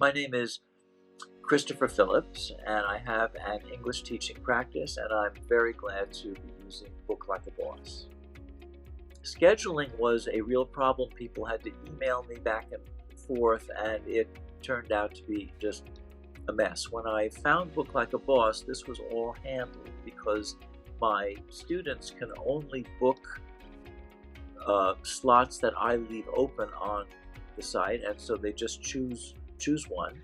My name is Christopher Phillips, and I have an English teaching practice, and I'm very glad to be using Book Like a Boss. Scheduling was a real problem. People had to email me back and forth, and it turned out to be just a mess. When I found Book Like a Boss, this was all handled because my students can only book slots that I leave open on the site, and so they just choose one,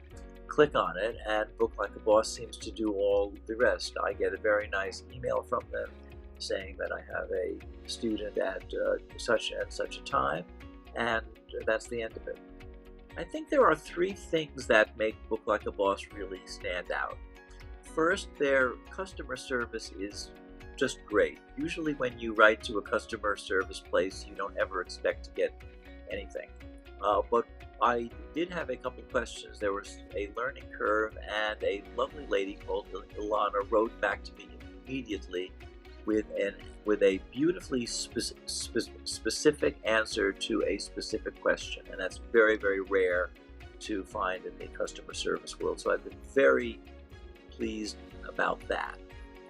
click on it, and Book Like a Boss seems to do all the rest. I get a very nice email from them saying that I have a student at such and such a time, and that's the end of it. I think there are three things that make Book Like a Boss really stand out. First, their customer service is just great. Usually when you write to a customer service place, you don't ever expect to get anything. But I did have a couple questions. There was a learning curve, and a lovely lady called Ilana wrote back to me immediately with a beautifully specific answer to a specific question, and that's very, very rare to find in the customer service world. So I've been very pleased about that.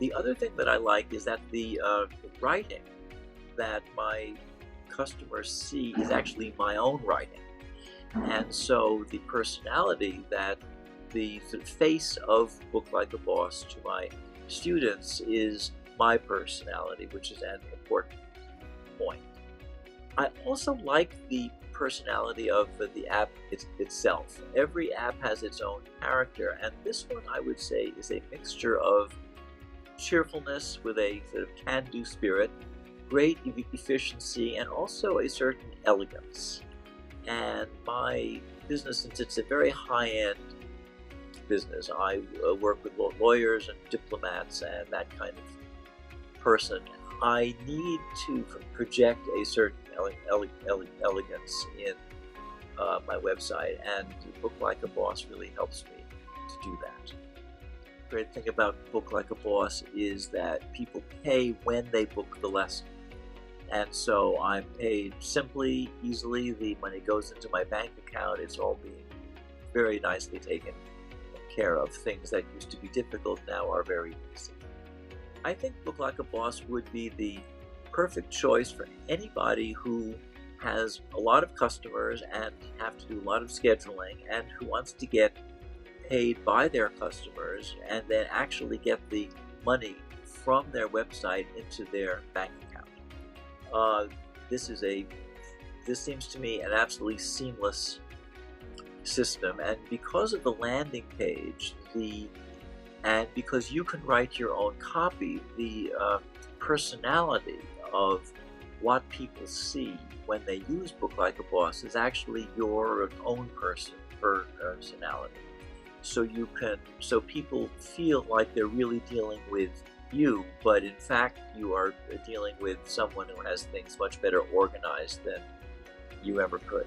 The other thing that I like is that the writing that my customers see is actually my own writing. And so the personality that the face of Book Like a Boss to my students is my personality, which is an important point. I also like the personality of the app itself. Every app has its own character, and this one I would say is a mixture of cheerfulness with a sort of can-do spirit, great efficiency, and also a certain elegance. And my business, since it's a very high-end business, I work with lawyers and diplomats and that kind of person. I need to project a certain elegance in my website, and Book Like a Boss really helps me to do that. The great thing about Book Like a Boss is that people pay when they book the lesson. And so I'm paid simply, easily. The money goes into my bank account. It's all being very nicely taken care of. Things that used to be difficult now are very easy. I think Book Like a Boss would be the perfect choice for anybody who has a lot of customers and have to do a lot of scheduling, and who wants to get paid by their customers and then actually get the money from their website into their bank account. This seems to me an absolutely seamless system, and because of the landing page, and because you can write your own copy, the personality of what people see when they use Book Like a Boss is actually your own personality. So people feel like they're really dealing with you, but in fact you are dealing with someone who has things much better organized than you ever could.